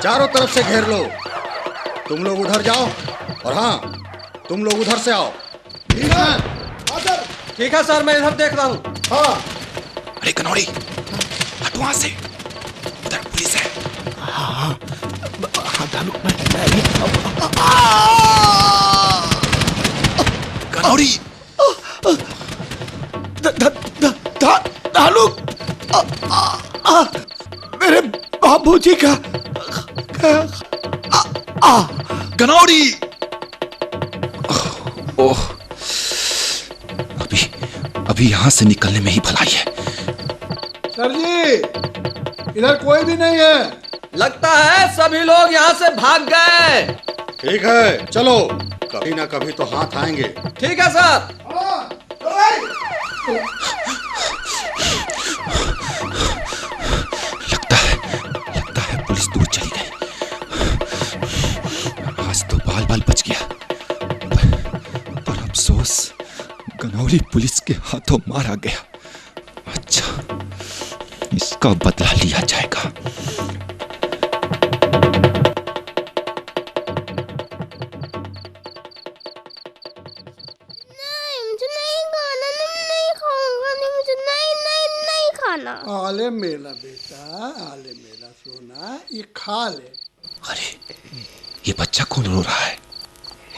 चारों तरफ से घेर लो। तुम लोग उधर जाओ और हाँ, तुम लोग उधर से आओ। ठीक है? ठीक है सर, मैं इधर देख रहा हूँ। हाँ। अरे कनौड़ी, हट वहां से, उधर पुलिस है। हाँ धानुक, कनौड़ी, धानुक, मेरे बाबूजी का कनौड़ी। ओह, अभी यहां से निकलने में ही भलाई है। सर जी, इधर कोई भी नहीं है। लगता है सभी लोग यहाँ से भाग गए। ठीक है, चलो, कभी ना कभी तो हाथ आएंगे। ठीक है सर। लगता है पुलिस दूर चली गई। आज तो बाल बाल बच गया, पर अफसोस कनौड़ी पुलिस के हाथों मारा गया। अच्छा, इसका बदला लिया जाएगा। आले मेरा बेटा, आले मेरा सोना, ये खा ले। अरे, ये बच्चा कौन रो रहा है?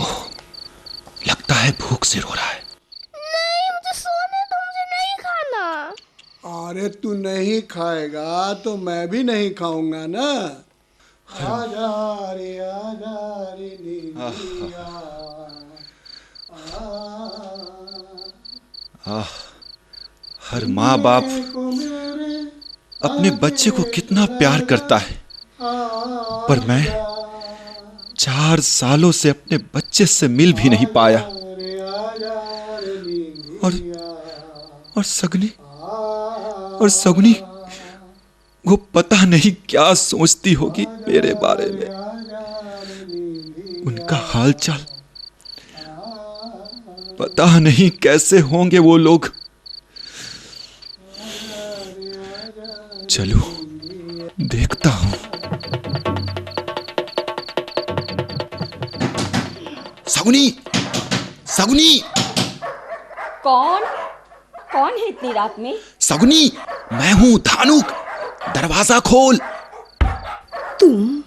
ओह, लगता है भूख से रो रहा है। नहीं, मुझे सोने दो, मुझे नहीं खाना। अरे तू नहीं खाएगा तो मैं भी नहीं खाऊंगा ना। आजा रे नीलिया। हर माँ बाप अपने बच्चे को कितना प्यार करता है, पर मैं 4 सालों से अपने बच्चे से मिल भी नहीं पाया। और सगुनी वो पता नहीं क्या सोचती होगी मेरे बारे में। उनका हालचाल पता नहीं कैसे होंगे वो लोग। चलो देखता हूं। सगुनी, कौन है इतनी रात में? सगुनी, मैं हूं धानुक, दरवाजा खोल। तुम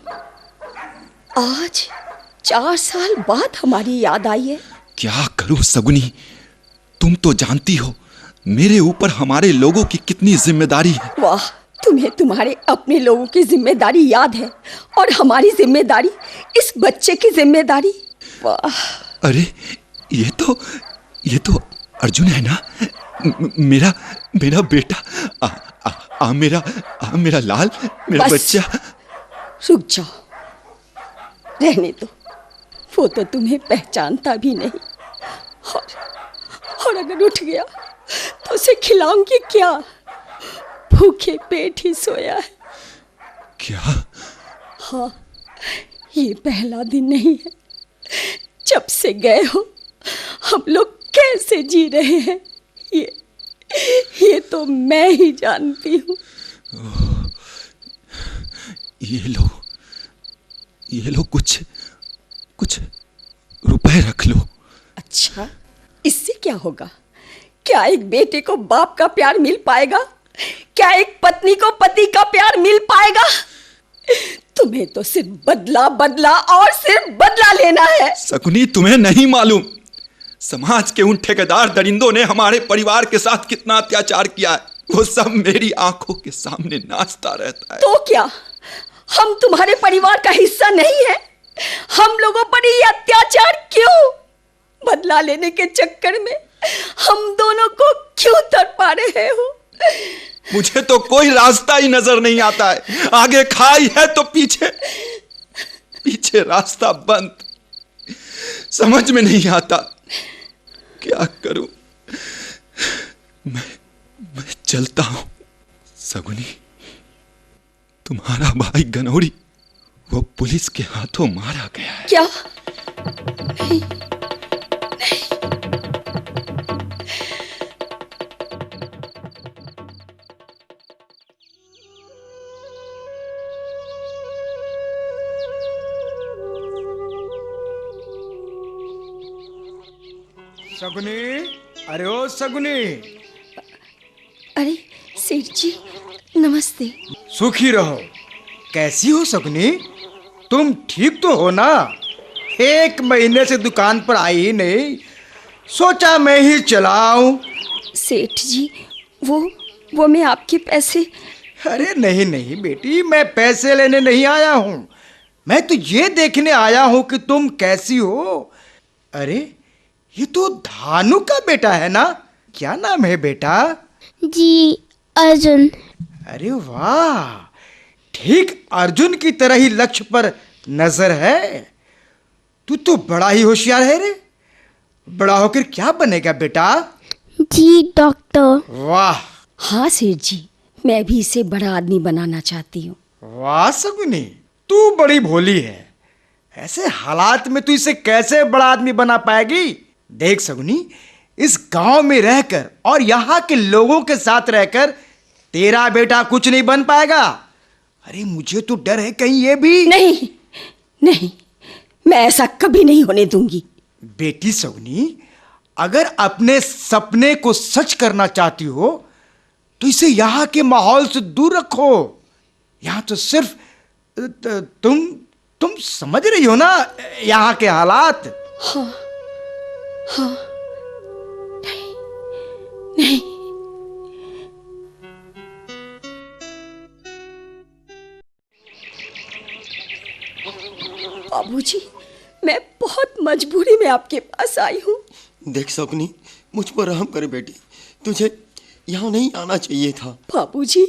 आज 4 साल बाद हमारी याद आई है। क्या करूं सगुनी, तुम तो जानती हो मेरे ऊपर हमारे लोगों की कितनी जिम्मेदारी है। वाह, तुम्हें तुम्हारे अपने लोगों की जिम्मेदारी याद है और हमारी जिम्मेदारी इस बच्चे की जिम्मेदारी। वाह। अरे ये तो अर्जुन है ना, मेरा बेटा। मेरा लाल, मेरा बच्चा। रुक जाओ, रहने दो। वो तो तुम्हें पहचानता भी नहीं, और अगर उठ गया तो उसे खिलाऊंगी क्या? भूखे पेट ही सोया है। क्या? हाँ, ये पहला दिन नहीं है। जब से गए हो हम लोग कैसे जी रहे हैं ये तो मैं ही जानती हूँ। ये लो कुछ रुपए रख लो। अच्छा, इससे क्या होगा? क्या एक बेटे को बाप का प्यार मिल पाएगा? क्या एक पत्नी को पति का प्यार मिल पाएगा? तुम्हें तो सिर्फ बदला और सिर्फ बदला लेना है। सकुनी, तुम्हें नहीं मालूम समाज के उन ठेकेदार दरिंदों ने हमारे परिवार के साथ कितना अत्याचार किया है। वो सब मेरी आंखों के सामने नाचता रहता है। तो क्या हम तुम्हारे परिवार का हिस्सा नहीं है? हम लोगों पर ये अत्याचार क्यों? बदला लेने के चक्कर में हम दोनों को क्यों तड़पा रहे हो? मुझे तो कोई रास्ता ही नजर नहीं आता है। आगे खाई है तो पीछे रास्ता बंद। समझ में नहीं आता क्या करूं। मैं चलता हूं। सगुनी, तुम्हारा भाई गनौरी वो पुलिस के हाथों मारा गया है। क्या? नहीं। सगुनी, अरे ओ सगुनी। अरे सेठ जी नमस्ते। सुखी रहो। कैसी हो सगुनी? तुम ठीक तो हो ना? 1 महीने से दुकान पर आई ही नहीं, सोचा मैं ही चलाऊं। सेठ जी वो मैं आपके पैसे। अरे नहीं नहीं बेटी, मैं पैसे लेने नहीं आया हूं, मैं तो ये देखने आया हूं कि तुम कैसी हो। अरे ये तो धानु का बेटा है ना? क्या नाम है बेटा? जी अर्जुन। अरे वाह, ठीक अर्जुन की तरह ही लक्ष्य पर नजर है। तू तो बड़ा ही होशियार है रे। बड़ा होकर क्या बनेगा बेटा? जी डॉक्टर। वाह। हाँ सेठ जी, मैं भी इसे बड़ा आदमी बनाना चाहती हूँ। वाह सगुनी, तू बड़ी भोली है। ऐसे हालात में तू इसे कैसे बड़ा आदमी बना पाएगी? देख सगुनी, इस गांव में रहकर और यहाँ के लोगों के साथ रहकर तेरा बेटा कुछ नहीं बन पाएगा। अरे मुझे तो डर है कहीं ये भी। नहीं नहीं, मैं ऐसा कभी नहीं होने दूंगी। बेटी सगुनी, अगर अपने सपने को सच करना चाहती हो तो इसे यहाँ के माहौल से दूर रखो। यहाँ तो सिर्फ तुम समझ रही हो ना यहाँ के हालात। हाँ हाँ, नहीं। बाबूजी, मैं बहुत मजबूरी में आपके पास आई हूँ। देख सपनी, मुझ पर रहम कर बेटी, तुझे यहाँ नहीं आना चाहिए था। बाबूजी,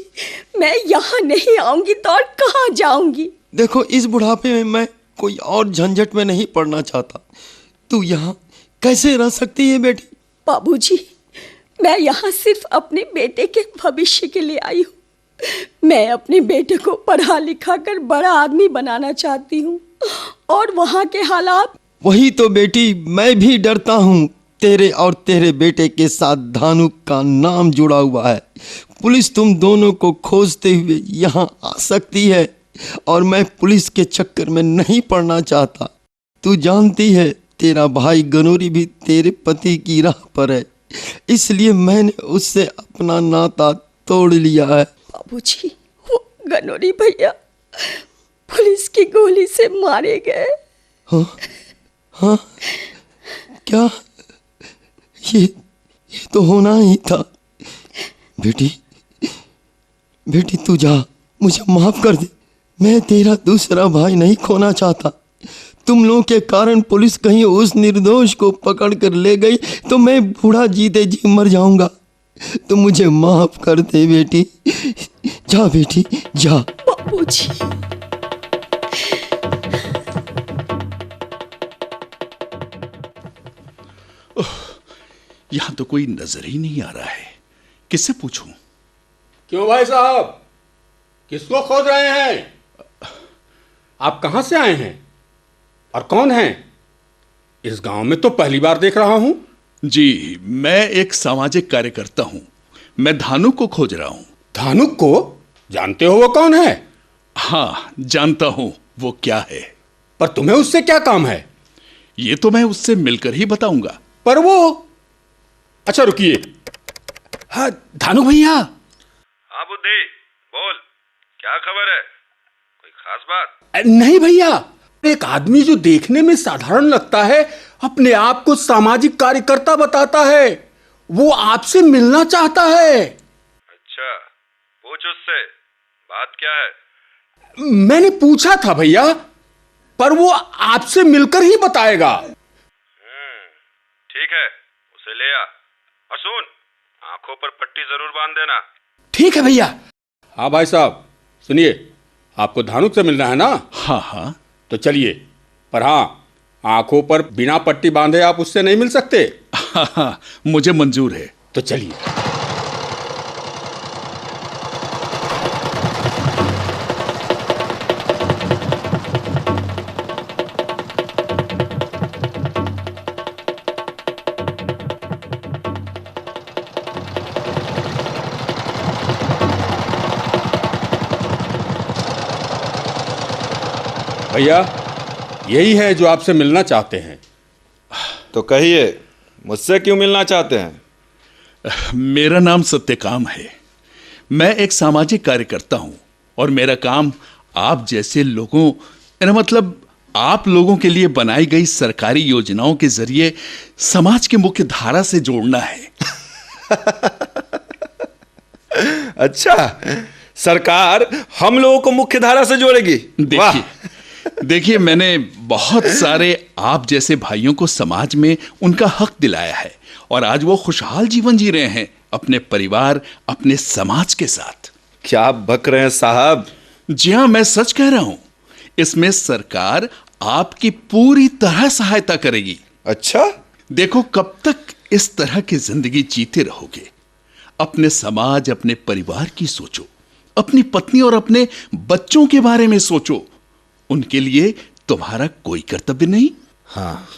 मैं यहाँ नहीं आऊंगी तो और कहाँ जाऊंगी? देखो, इस बुढ़ापे में मैं कोई और झंझट में नहीं पड़ना चाहता। तू यहाँ कैसे रह सकती है बेटी? बाबूजी, मैं यहाँ सिर्फ अपने बेटे के भविष्य के लिए आई हूँ। मैं अपने बेटे को पढ़ा लिखा कर बड़ा आदमी बनाना चाहती हूँ, और वहाँ के हालात। वही तो बेटी, मैं भी डरता हूँ। तेरे और तेरे बेटे के साथ धानु का नाम जुड़ा हुआ है। पुलिस तुम दोनों को खोजते हुए यहाँ आ सकती है, और मैं पुलिस के चक्कर में नहीं पड़ना चाहता। तू जानती है, तेरा भाई गनोरी भी तेरे पति की राह पर है, इसलिए मैंने उससे अपना नाता तोड़ लिया है। बाबूजी, वो गनोरी भैया पुलिस की गोली से मारे गए। हाँ हाँ, क्या? ये तो होना ही था। बेटी बेटी, तू जा, मुझे माफ कर दे। मैं तेरा दूसरा भाई नहीं खोना चाहता। तुम लोगों के कारण पुलिस कहीं उस निर्दोष को पकड़ कर ले गई तो मैं बूढ़ा जीते जी मर जाऊंगा। तो मुझे माफ कर दे बेटी। जा बेटी, जा। बाबूजी, यहां तो कोई नजर ही नहीं आ रहा है। किससे पूछूं? क्यों भाई साहब, किसको खोज रहे हैं? आप कहां से आए हैं और कौन हैं? इस गांव में तो पहली बार देख रहा हूं। जी, मैं एक सामाजिक कार्यकर्ता हूं। मैं धानु को खोज रहा हूं। धानु को? जानते हो वो कौन है? हाँ, जानता हूं वो क्या है। पर तुम्हें उससे क्या काम है? ये तो मैं उससे मिलकर ही बताऊंगा। पर वो, अच्छा रुकिए। हाँ, धानु भैया। हाँ बुद्धि, बोल, क्या खबर है? कोई खास बात? नहीं भैया, एक आदमी जो देखने में साधारण लगता है, अपने आप को सामाजिक कार्यकर्ता बताता है, वो आपसे मिलना चाहता है। अच्छा, पूछ उससे, बात क्या है? मैंने पूछा था भैया, पर वो आपसे मिलकर ही बताएगा। ठीक है, उसे ले आ। और सुन, आंखों पर पट्टी जरूर बांध देना। ठीक है भैया। हाँ भाई साहब, सुनिए, आपको धानु से मिलना है ना? हाँ हाँ। तो चलिए, पर हाँ, आंखों पर बिना पट्टी बांधे आप उससे नहीं मिल सकते। हाँ हाँ, मुझे मंजूर है। तो चलिए। भैया, यही है जो आपसे मिलना चाहते हैं। तो कहिए, मुझसे क्यों मिलना चाहते हैं? मेरा नाम सत्यकाम है। मैं एक सामाजिक कार्यकर्ता हूं और मेरा काम आप जैसे लोगों, मतलब आप लोगों के लिए बनाई गई सरकारी योजनाओं के जरिए समाज के मुख्य धारा से जोड़ना है। अच्छा, सरकार हम लोगों को मुख्य धारा से जोड़ेगी? देखिए, मैंने बहुत सारे आप जैसे भाइयों को समाज में उनका हक दिलाया है और आज वो खुशहाल जीवन जी रहे हैं अपने परिवार, अपने समाज के साथ। क्या आप बक रहे हैं साहब? जी हाँ, मैं सच कह रहा हूं। इसमें सरकार आपकी पूरी तरह सहायता करेगी। अच्छा? देखो, कब तक इस तरह की जिंदगी जीते रहोगे? अपने समाज, अपने परिवार की सोचो, अपनी पत्नी और अपने बच्चों के बारे में सोचो। उनके लिए तुम्हारा कोई कर्तव्य नहीं? हाँ,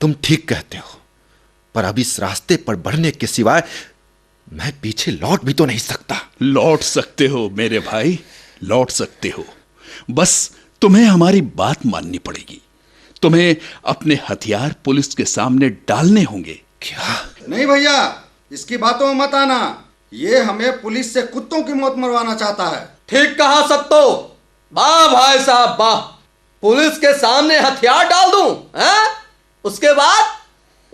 तुम ठीक कहते हो, पर अब इस रास्ते पर बढ़ने के सिवाय मैं पीछे लौट भी तो नहीं सकता। लौट सकते हो मेरे भाई, लौट सकते हो। बस तुम्हें हमारी बात माननी पड़ेगी। तुम्हें अपने हथियार पुलिस के सामने डालने होंगे। क्या? नहीं भैया, इसकी बातों में मत आना। ये हमें पुलिस से कुत्तों की मौत मरवाना चाहता है। ठीक कहा सत्तो। वाह भाई साहब वाह। पुलिस के सामने हथियार डाल दूं, हैं?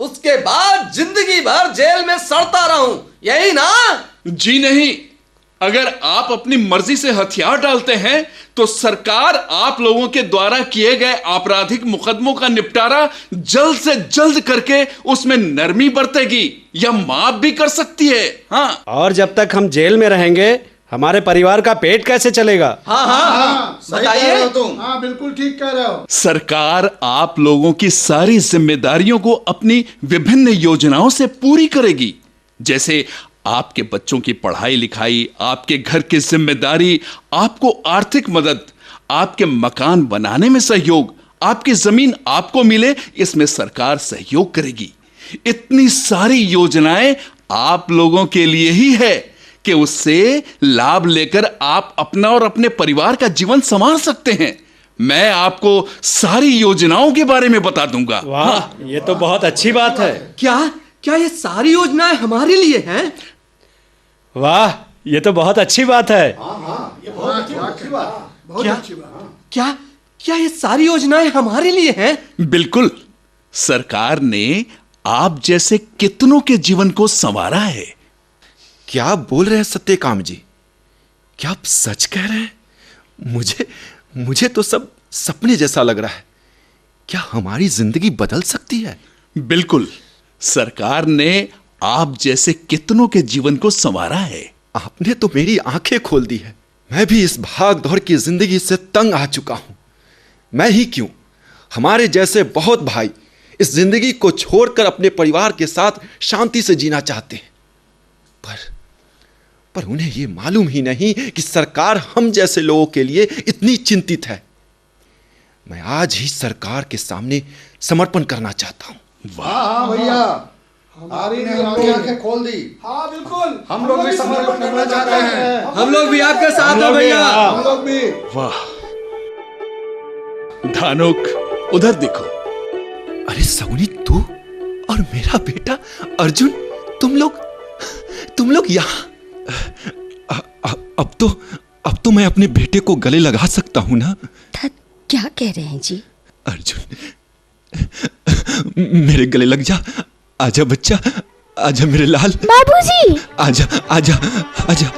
उसके बाद जिंदगी भर जेल में सड़ता रहूं, यही ना? जी नहीं, अगर आप अपनी मर्जी से हथियार डालते हैं तो सरकार आप लोगों के द्वारा किए गए आपराधिक मुकदमों का निपटारा जल्द से जल्द करके उसमें नरमी बरतेगी या माफ भी कर सकती है। हाँ, और जब तक हम जेल में रहेंगे हमारे परिवार का पेट कैसे चलेगा? हाँ, बताइए तुम। हाँ, बिल्कुल ठीक कह रहे हो। सरकार आप लोगों की सारी जिम्मेदारियों को अपनी विभिन्न योजनाओं से पूरी करेगी, जैसे आपके बच्चों की पढ़ाई लिखाई, आपके घर की जिम्मेदारी, आपको आर्थिक मदद, आपके मकान बनाने में सहयोग, आपकी जमीन आपको मिले, इसमें सरकार सहयोग करेगी। इतनी सारी योजनाएं आप लोगों के लिए ही है कि उससे लाभ लेकर आप अपना और अपने परिवार का जीवन संवार सकते हैं। मैं आपको सारी योजनाओं के बारे में बता दूंगा। वाह, ये तो बहुत अच्छी बात है। क्या ये सारी योजनाएं हमारे लिए हैं? वाह, ये तो बहुत अच्छी बात है। ये बहुत अच्छी बात, बहुत अच्छी बात। क्या ये सारी योजनाएं हमारे लिए हैं? बिल्कुल, सरकार ने आप जैसे कितनों के जीवन को संवारा है। क्या आप बोल रहे हैं सत्यकाम जी? क्या आप सच कह रहे हैं? मुझे तो सब सपने जैसा लग रहा है। क्या हमारी जिंदगी बदल सकती है? बिल्कुल, सरकार ने आप जैसे कितनों के जीवन को संवारा है। आपने तो मेरी आंखें खोल दी है। मैं भी इस भाग दौड़ की जिंदगी से तंग आ चुका हूं। मैं ही क्यों, हमारे जैसे बहुत भाई इस जिंदगी को छोड़कर अपने परिवार के साथ शांति से जीना चाहते हैं, पर उन्हें यह मालूम ही नहीं कि सरकार हम जैसे लोगों के लिए इतनी चिंतित है। मैं आज ही सरकार के सामने समर्पण करना चाहता हूं। वाह भैया, हमारी आंखें खोल दी। हाँ बिल्कुल, हम लोग भी समर्पण करना चाहते हैं। हम लोग भी आपके साथ हैं भैया। हम लोग भी। वाह धानुक, उधर देखो। अरे सगुनी, तू और मेरा बेटा अर्जुन, तुम लोग यहाँ? अब तो मैं अपने बेटे को गले लगा सकता हूं ना? क्या कह रहे हैं जी? अर्जुन, मेरे गले लग जा। आजा बच्चा, आजा मेरे लाल। बाबूजी। आजा आजा आजा।